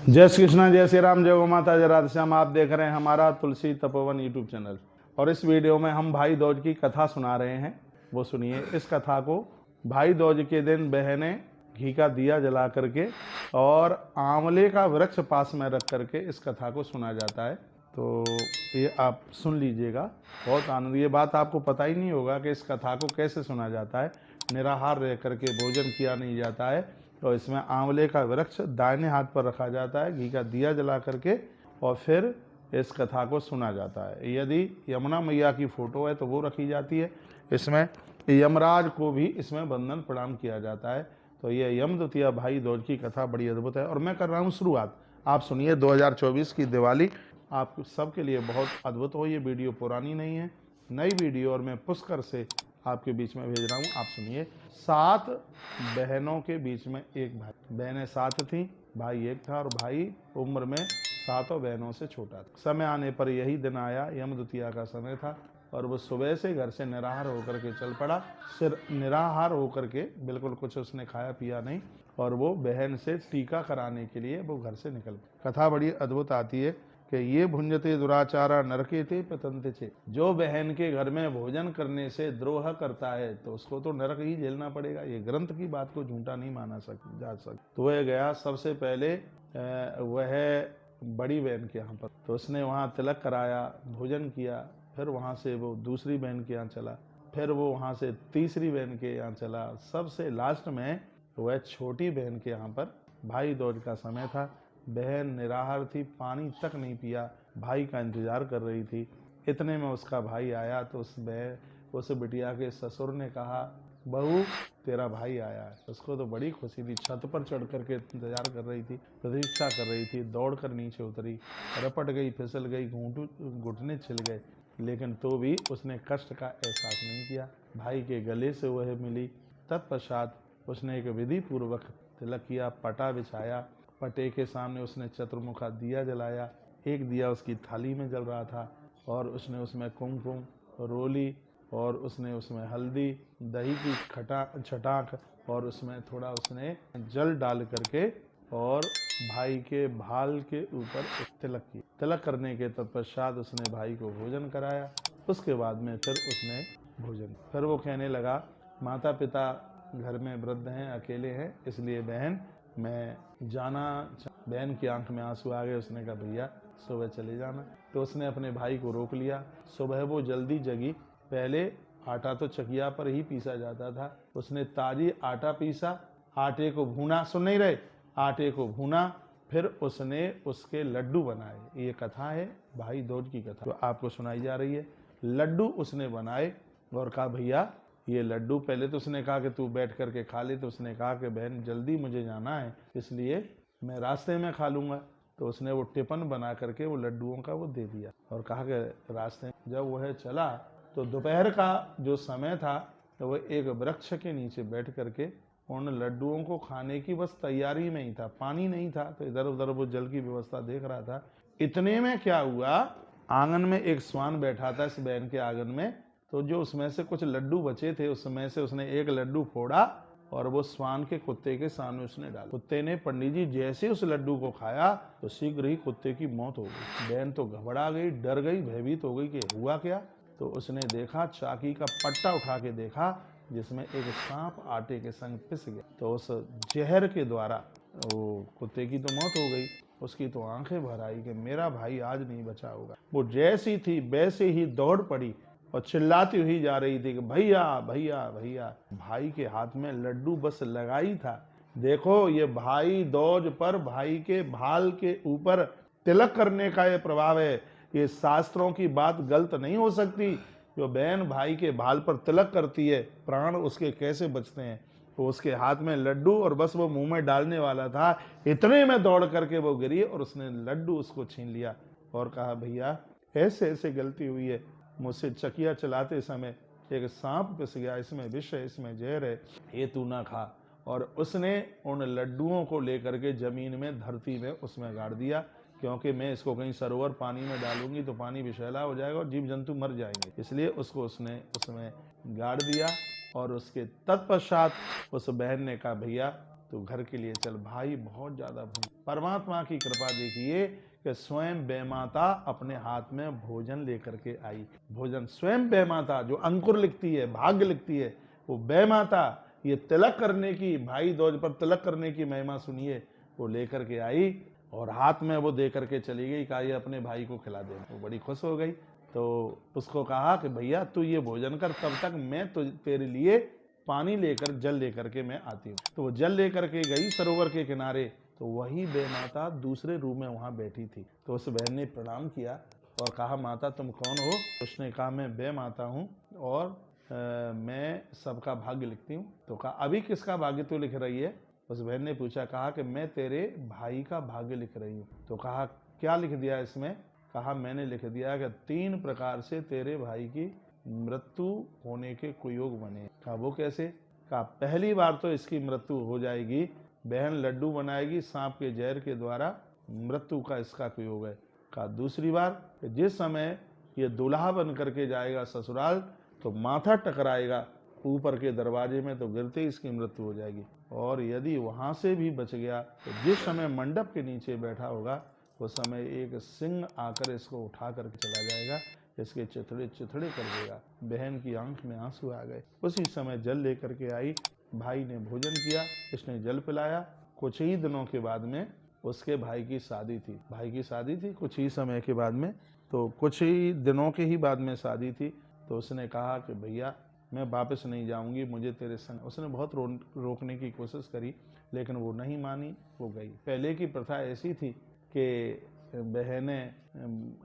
जय श्री कृष्णा, जय श्री राम, जय गौ माता, जय राधे श्याम। आप देख रहे हैं हमारा तुलसी तपोवन यूट्यूब चैनल और इस वीडियो में हम भाई दूज की कथा सुना रहे हैं। वो सुनिए। इस कथा को भाई दूज के दिन बहनें घी का दिया जला करके और आंवले का वृक्ष पास में रख करके इस कथा को सुना जाता है। तो ये आप सुन लीजिएगा, बहुत आनंद। ये बात आपको पता ही नहीं होगा कि इस कथा को कैसे सुना जाता है। निराहार रह करके भोजन किया नहीं जाता है। तो इसमें आंवले का वृक्ष दाहिने हाथ पर रखा जाता है, घी का दिया जला करके, और फिर इस कथा को सुना जाता है। यदि यमुना मैया की फोटो है तो वो रखी जाती है। इसमें यमराज को भी इसमें वंदन प्रणाम किया जाता है। तो ये यम द्वितीया भाई दूज की कथा बड़ी अद्भुत है और मैं कर रहा हूँ शुरुआत। आप सुनिए। 2024 की दिवाली आप सबके लिए बहुत अद्भुत हो। ये वीडियो पुरानी नहीं है, नई वीडियो, और मैं पुष्कर से आपके बीच में भेज रहा हूँ। आप सुनिए। 7 बहनों के बीच में एक भाई। बहनें 7 थीं, भाई 1 था, और भाई उम्र में 7 बहनों से छोटा था। समय आने पर यही दिन आया, यम द्वितीया का समय था, और वो सुबह से घर से निराहार होकर के चल पड़ा। सिर्फ निराहार होकर के, बिल्कुल कुछ उसने खाया पिया नहीं, और वो बहन से टीका कराने के लिए वो घर से निकल पड़ा। कथा बड़ी अद्भुत आती है कि ये भुंजते दुराचारा नरके थे पतंते थे। जो बहन के घर में भोजन करने से द्रोह करता है तो उसको तो नरक ही झेलना पड़ेगा। ये ग्रंथ की बात को झूठा नहीं माना जा सकता। तो वह गया सबसे पहले वह बड़ी बहन के यहाँ पर, तो उसने वहाँ तिलक कराया, भोजन किया। फिर वहाँ से वो दूसरी बहन के यहाँ चला, फिर वो वहाँ से तीसरी बहन के यहाँ चला। सबसे लास्ट में वह छोटी बहन के यहाँ पर, भाई दूज का समय था, बहन निराहार थी, पानी तक नहीं पिया, भाई का इंतजार कर रही थी। इतने में उसका भाई आया तो उस बिटिया के ससुर ने कहा, बहू तेरा भाई आया है। उसको तो बड़ी खुशी थी, छत पर चढ़ करके इंतजार कर रही थी, प्रतीक्षा कर रही थी। दौड़ कर नीचे उतरी, रपट गई, फिसल गई, घुटने छिल गए, लेकिन तो भी उसने कष्ट का एहसास नहीं किया। भाई के गले से वह मिली। तत्पश्चात उसने एक विधि पूर्वक तिलक किया, पटा बिछाया। पटे के सामने उसने चतुर्मुखा दिया जलाया। एक दिया उसकी थाली में जल रहा था, और उसने उसमें कुमकुम, रोली, और उसने उसमें हल्दी, दही की छटाक, और उसमें थोड़ा उसने जल डाल करके और भाई के भाल के ऊपर तिलक किया। तिलक करने के तत्पश्चात उसने भाई को भोजन कराया। उसके बाद में फिर उसने भोजन, फिर वो कहने लगा, माता पिता घर में वृद्ध हैं, अकेले हैं, इसलिए बहन मैं जाना। बहन की आंख में आंसू आ गए। उसने कहा, भैया सुबह चले जाना। तो उसने अपने भाई को रोक लिया। सुबह वो जल्दी जगी। पहले आटा तो चकिया पर ही पीसा जाता था, उसने ताजी आटा पीसा, आटे को भूना। सुन नहीं रहे? आटे को भूना, फिर उसने उसके लड्डू बनाए। ये कथा है भाई दूज की कथा, तो आपको सुनाई जा रही है। लड्डू उसने बनाए और कहा, भैया ये लड्डू, पहले तो उसने कहा कि तू बैठ करके खा ले। तो उसने कहा कि बहन जल्दी मुझे जाना है, इसलिए मैं रास्ते में खा लूँगा। तो उसने वो टिफिन बना करके वो लड्डुओं का वो दे दिया और कहा कि रास्ते में जब वह चला तो दोपहर का जो समय था, तो वह एक वृक्ष के नीचे बैठ करके उन लड्डुओं को खाने की बस तैयारी में ही था। पानी नहीं था, तो इधर उधर वो जल की व्यवस्था देख रहा था। इतने में क्या हुआ, आंगन में एक स्वान बैठा था इस बहन के आंगन में। तो जो उसमें से कुछ लड्डू बचे थे, उसमें से उसने एक लड्डू फोड़ा और वो स्वान के कुत्ते के सामने उसने डाला। कुत्ते ने, पंडित जी, जैसे उस लड्डू को खाया तो शीघ्र ही कुत्ते की मौत हो गई। बहन तो घबरा गई, डर गई, भयभीत हो गई कि हुआ क्या। तो उसने देखा, चाकी का पट्टा उठा के देखा, जिसमें एक सांप आटे के संग पिस गया। तो उस जहर के द्वारा वो कुत्ते की तो मौत हो गई। उसकी तो आंखें भर आई कि मेरा भाई आज नहीं बचा होगा। वो जैसी थी वैसे ही दौड़ पड़ी और चिल्लाती हुई जा रही थी कि भैया भैया भैया। भाई के हाथ में लड्डू बस लगाई था। देखो, ये भाई दूज पर भाई के भाल के ऊपर तिलक करने का ये प्रभाव है। ये शास्त्रों की बात गलत नहीं हो सकती। जो बहन भाई के भाल पर तिलक करती है, प्राण उसके कैसे बचते हैं। तो उसके हाथ में लड्डू और बस वो मुंह में डालने वाला था, इतने में दौड़ करके वो गिरी और उसने लड्डू उसको छीन लिया और कहा, भैया ऐसे ऐसे गलती हुई है, मुझसे चकिया चलाते समय एक सांप पिस गया, इसमें विष है, इसमें जहर है, ये तू ना खा। और उसने उन लड्डुओं को लेकर के जमीन में, धरती में उसमें गाड़ दिया, क्योंकि मैं इसको कहीं सरोवर पानी में डालूंगी तो पानी विषैला हो जाएगा और जीव जंतु मर जाएंगे। इसलिए उसको उसने उसमें गाड़ दिया। और उसके तत्पश्चात उस बहन ने कहा, भैया तो घर के लिए चल। भाई बहुत ज्यादा भूख। परमात्मा की कृपा देखिए कि स्वयं बेमाता अपने हाथ में भोजन लेकर के आई। भोजन स्वयं बेमाता, जो अंकुर लिखती है, भाग्य लिखती है, वो बेमाता ये तिलक करने की, भाई दूज पर तिलक करने की महिमा सुनिए, वो लेकर के आई और हाथ में वो दे करके चली गई। कहा ये अपने भाई को खिला दे। वो बड़ी खुश हो गई। तो उसको कहा कि भैया तू ये भोजन कर, तब तक मैं तो तेरे लिए पानी लेकर, जल लेकर के मैं आती हूँ। तो वो जल लेकर के गई सरोवर के किनारे। तो वही बेमाता दूसरे रूम में वहां बैठी थी। तो उस बहन ने प्रणाम किया और कहा माता तुम कौन हो? उसने कहा मैं बेमाता हूँ और मैं सबका भाग्य लिखती हूँ। तो कहा अभी किसका भाग्य तू लिख रही है? उस बहन ने पूछा। कहा कि मैं तेरे भाई का भाग्य लिख रही हूँ। तो कहा क्या लिख दिया इसमें? कहा मैंने लिख दिया कि 3 प्रकार से तेरे भाई की मृत्यु होने के कुयोग बने। कहा वो कैसे? कहा पहली बार तो इसकी मृत्यु हो जाएगी, बहन लड्डू बनाएगी, सांप के जहर के द्वारा मृत्यु का इसका कुयोग है। कहा दूसरी बार जिस समय ये दूल्हा बन करके जाएगा ससुराल तो माथा टकराएगा ऊपर के दरवाजे में, तो गिरते ही इसकी मृत्यु हो जाएगी। और यदि वहां से भी बच गया तो जिस समय मंडप के नीचे बैठा होगा उस समय एक सिंह आकर इसको उठा करके चला जाएगा, इसके चिथड़े चिथड़े कर देगा। बहन की आंख में आंसू आ गए। उसी समय जल लेकर के आई। भाई ने भोजन किया, इसने जल पिलाया। कुछ ही दिनों के बाद में उसके भाई की शादी थी। भाई की शादी थी कुछ ही समय के बाद में, तो कुछ ही दिनों के ही बाद में शादी थी। तो उसने कहा कि भैया मैं वापस नहीं जाऊंगी, मुझे तेरे संग। उसने बहुत रोकने की कोशिश करी लेकिन वो नहीं मानी, वो गई। पहले की प्रथा ऐसी थी कि बहनें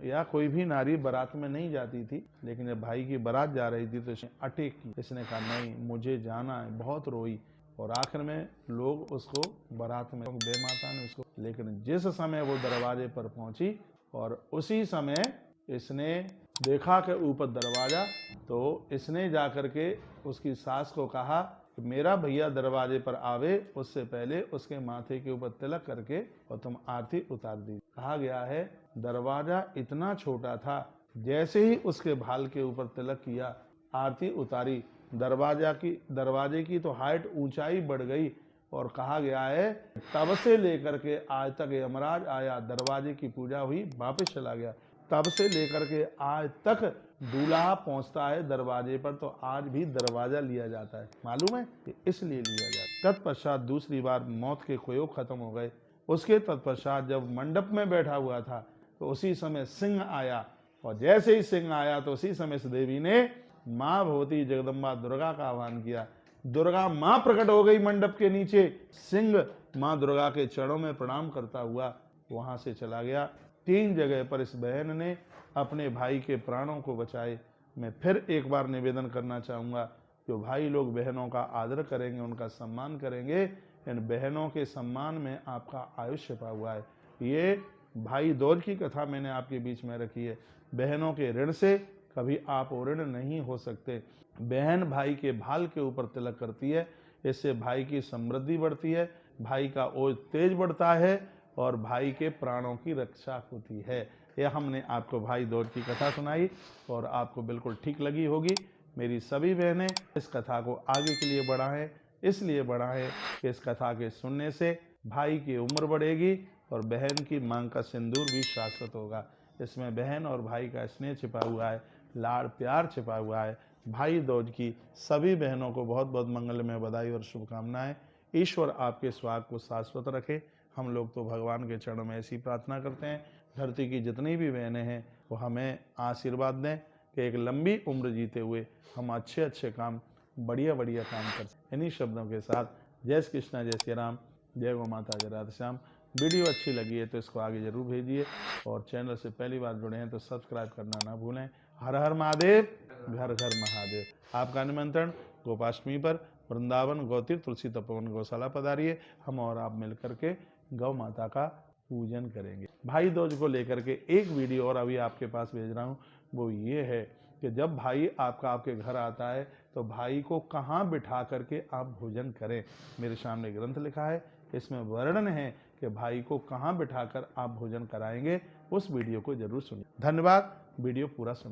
या कोई भी नारी बारात में नहीं जाती थी, लेकिन जब भाई की बारात जा रही थी तो इसने अटैक की। इसने कहा नहीं मुझे जाना है, बहुत रोई और आखिर में लोग उसको बारात में, बेमाता ने उसको, लेकिन जिस समय वो दरवाजे पर पहुंची और उसी समय इसने देखा कि ऊपर दरवाजा, तो इसने जाकर के उसकी सास को कहा कि मेरा भैया दरवाजे पर आवे उससे पहले उसके माथे के ऊपर तिलक करके और तुम आरती उतार दी। कहा गया है दरवाजा इतना छोटा था, जैसे ही उसके भाल के ऊपर तिलक किया, आरती उतारी, दरवाजे की तो हाइट ऊंचाई बढ़ गई। और कहा गया है तब से लेकर के आज तक यमराज आया, दरवाजे की पूजा हुई, वापस चला गया। तब से लेकर के आज तक दूल्हा पहुंचता है दरवाजे पर तो आज भी दरवाजा लिया जाता है। मालूम है कि इसलिए लिया जाता है। तत्पश्चात दूसरी बार मौत के कुयोग खत्म हो गए। उसके तत्पश्चात जब मंडप में बैठा हुआ था तो उसी समय सिंह आया और जैसे ही सिंह आया तो उसी समय से देवी ने माँ भगवती जगदम्बा दुर्गा का आह्वान किया। दुर्गा माँ प्रकट हो गई मंडप के नीचे। सिंह माँ दुर्गा के चरणों में प्रणाम करता हुआ वहां से चला गया। 3 जगह पर इस बहन ने अपने भाई के प्राणों को बचाए। मैं फिर एक बार निवेदन करना चाहूँगा, जो भाई लोग बहनों का आदर करेंगे, उनका सम्मान करेंगे, इन बहनों के सम्मान में आपका आयुष्य छिपा हुआ है। ये भाई दूज की कथा मैंने आपके बीच में रखी है। बहनों के ऋण से कभी आप ऋण नहीं हो सकते। बहन भाई के भाल के ऊपर तिलक करती है, इससे भाई की समृद्धि बढ़ती है, भाई का ओज तेज बढ़ता है और भाई के प्राणों की रक्षा होती है। यह हमने आपको भाई दूज की कथा सुनाई और आपको बिल्कुल ठीक लगी होगी। मेरी सभी बहनें इस कथा को आगे के लिए बढ़ाएं, इसलिए बढ़ाएं कि इस कथा के सुनने से भाई की उम्र बढ़ेगी और बहन की मांग का सिंदूर भी शाश्वत होगा। इसमें बहन और भाई का स्नेह छिपा हुआ है, लाड़ प्यार छिपा हुआ है। भाई दूज की सभी बहनों को बहुत बहुत मंगलमय बधाई और शुभकामनाएं। ईश्वर आपके सुहाग को शाश्वत रखे। हम लोग तो भगवान के चरणों में ऐसी प्रार्थना करते हैं, धरती की जितनी भी बहनें हैं वो हमें आशीर्वाद दें कि एक लंबी उम्र जीते हुए हम अच्छे अच्छे काम, बढ़िया बढ़िया काम कर सकें। इन्हीं शब्दों के साथ जय श्री कृष्णा, जय श्री राम, जय गौ माता, जय राधे श्याम। वीडियो अच्छी लगी है तो इसको आगे जरूर भेजिए और चैनल से पहली बार जुड़े हैं तो सब्सक्राइब करना ना भूलें। हर हर महादेव, घर घर महादेव। आपका निमंत्रण गोपाष्टमी पर वृंदावन गौतीर्थ तुलसी तपोवन गौशाला पधारिए। हम और आप मिलकर के गौ माता का पूजन करेंगे। भाई दूज को लेकर के एक वीडियो और अभी आपके पास भेज रहा हूँ, वो ये है कि जब भाई आपके घर आता है तो भाई को कहाँ बिठा करके आप भोजन करें। मेरे सामने ग्रंथ लिखा है, इसमें वर्णन है कि भाई को कहाँ बिठाकर आप भोजन कराएंगे। उस वीडियो को जरूर सुनिए। धन्यवाद, वीडियो पूरा सुनिए।